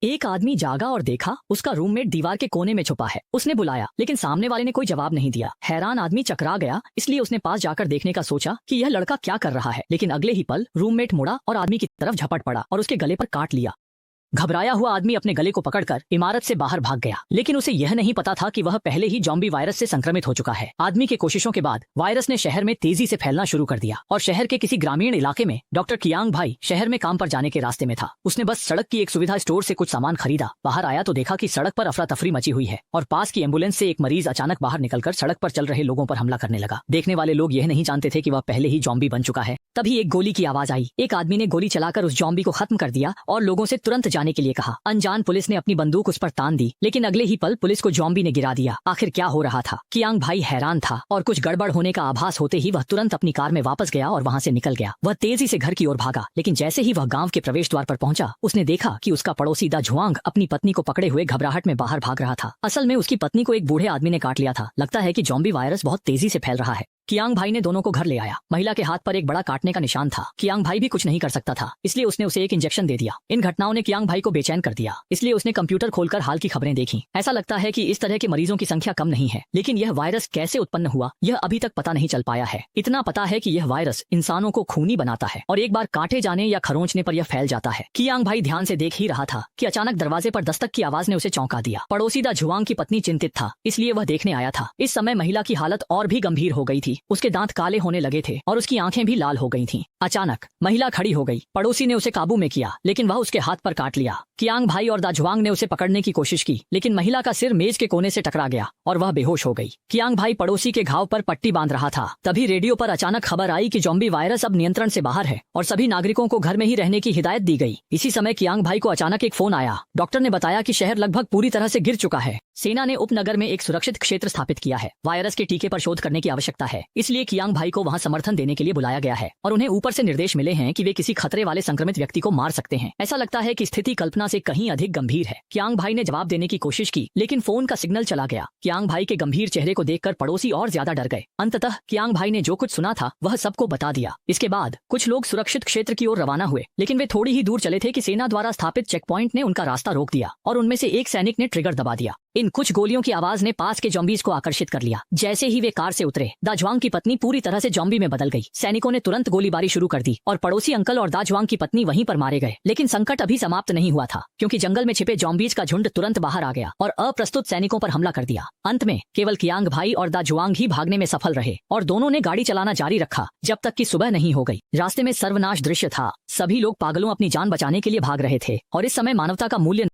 एक आदमी जागा और देखा उसका रूममेट दीवार के कोने में छुपा है। उसने बुलाया लेकिन सामने वाले ने कोई जवाब नहीं दिया। हैरान आदमी चकरा गया, इसलिए उसने पास जाकर देखने का सोचा कि यह लड़का क्या कर रहा है। लेकिन अगले ही पल रूममेट मुड़ा और आदमी की तरफ झपट पड़ा और उसके गले पर काट लिया। घबराया हुआ आदमी अपने गले को पकड़कर इमारत से बाहर भाग गया, लेकिन उसे यह नहीं पता था कि वह पहले ही ज़ॉम्बी वायरस से संक्रमित हो चुका है। आदमी के कोशिशों के बाद वायरस ने शहर में तेजी से फैलना शुरू कर दिया और शहर के किसी ग्रामीण इलाके में डॉक्टर कियांग भाई शहर में काम पर जाने के रास्ते में था। उसने बस सड़क की एक सुविधा स्टोर से कुछ सामान खरीदा। बाहर आया तो देखा कि सड़क पर अफरा तफरी मची हुई है और पास की एम्बुलेंस से एक मरीज अचानक बाहर निकलकर सड़क पर चल रहे लोगों पर हमला करने लगा। देखने वाले लोग यह नहीं जानते थे कि वह पहले ही ज़ॉम्बी बन चुका है। तभी एक गोली की आवाज आई। एक आदमी ने गोली चलाकर उस ज़ॉम्बी को खत्म कर दिया और लोगों से तुरंत जाने के लिए कहा। अनजान पुलिस ने अपनी बंदूक उस पर तान दी, लेकिन अगले ही पल पुलिस को ज़ॉम्बी ने गिरा दिया। आखिर क्या हो रहा था? कियांग भाई हैरान था और कुछ गड़बड़ होने का आभास होते ही वह तुरंत अपनी कार में वापस गया और वहां से निकल गया। वह तेजी से घर की ओर भागा, लेकिन जैसे ही वह गांव के प्रवेश द्वार पर पहुंचा, उसने देखा कि उसका पड़ोसी दा जुआंग अपनी पत्नी को पकड़े हुए घबराहट में बाहर भाग रहा था। असल में उसकी पत्नी को एक बूढ़े आदमी ने काट लिया था। लगता है कि ज़ॉम्बी वायरस बहुत तेजी से फैल रहा है। कियांग भाई ने दोनों को घर ले आया। महिला के हाथ पर एक बड़ा काटने का निशान था। कियांग भाई भी कुछ नहीं कर सकता था, इसलिए उसने उसे एक इंजेक्शन दे दिया। इन घटनाओं ने कियांग भाई को बेचैन कर दिया, इसलिए उसने कंप्यूटर खोलकर हाल की खबरें देखी। ऐसा लगता है कि इस तरह के मरीजों की संख्या कम नहीं है, लेकिन यह वायरस कैसे उत्पन्न हुआ यह अभी तक पता नहीं चल पाया है। इतना पता है कि यह वायरस इंसानों को खूनी बनाता है और एक बार काटे जाने या खरोंचने पर यह फैल जाता है। कियांग भाई ध्यान से देख ही रहा था कि अचानक दरवाजे पर दस्तक की आवाज ने उसे चौंका दिया। पड़ोसी दा जुआंग की पत्नी चिंतित था, इसलिए वह देखने आया था। इस समय महिला की हालत और भी गंभीर हो गई थी। उसके दांत काले होने लगे थे और उसकी आंखें भी लाल हो गई थीं। अचानक महिला खड़ी हो गई। पड़ोसी ने उसे काबू में किया, लेकिन वह उसके हाथ पर काट लिया। कियांग भाई और दा जुआंग ने उसे पकड़ने की कोशिश की, लेकिन महिला का सिर मेज के कोने से टकरा गया और वह बेहोश हो गई। कियांग भाई पड़ोसी के घाव पर पट्टी बांध रहा था। तभी रेडियो पर अचानक खबर आई कि ज़ॉम्बी वायरस अब नियंत्रण से बाहर है और सभी नागरिकों को घर में ही रहने की हिदायत दी गई। इसी समय कियांग भाई को अचानक एक फोन आया। डॉक्टर ने बताया कि शहर लगभग पूरी तरह से गिर चुका है। सेना ने उपनगर में एक सुरक्षित क्षेत्र स्थापित किया है। वायरस के टीके पर शोध करने की आवश्यकता है, इसलिए कियांग भाई को वहां समर्थन देने के लिए बुलाया गया है और उन्हें ऊपर से निर्देश मिले हैं कि वे किसी खतरे वाले संक्रमित व्यक्ति को मार सकते हैं। ऐसा लगता है कि स्थिति कल्पना से कहीं अधिक गंभीर है। कियांग भाई ने जवाब देने की कोशिश की, लेकिन फोन का सिग्नल चला गया। कियांग भाई के गंभीर चेहरे को देखकर पड़ोसी और ज्यादा डर गए। अंततः कियांग भाई ने जो कुछ सुना था वह सबको बता दिया। इसके बाद कुछ लोग सुरक्षित क्षेत्र की ओर रवाना हुए, लेकिन वे थोड़ी ही दूर चले थे कि सेना द्वारा स्थापित चेक पॉइंट ने उनका रास्ता रोक दिया और उनमें से एक सैनिक ने ट्रिगर दबा दिया। इन कुछ गोलियों की आवाज ने पास के ज़ॉम्बीज को आकर्षित कर लिया। जैसे ही वे कार से उतरे, दा जुआंग की पत्नी पूरी तरह से ज़ॉम्बी में बदल गई। सैनिकों ने तुरंत गोलीबारी शुरू कर दी और पड़ोसी अंकल और दा जुआंग की पत्नी वहीं पर मारे गए। लेकिन संकट अभी समाप्त नहीं हुआ था, क्योंकि जंगल में छिपे ज़ॉम्बीज का झुंड तुरंत बाहर आ गया और अप्रस्तुत सैनिकों पर हमला कर दिया। अंत में केवल कियांग भाई और दा जुआंग ही भागने में सफल रहे और दोनों ने गाड़ी चलाना जारी रखा जब तक कि सुबह नहीं हो गई। रास्ते में सर्वनाश दृश्य था। सभी लोग पागलों अपनी जान बचाने के लिए भाग रहे थे और इस समय मानवता का मूल्य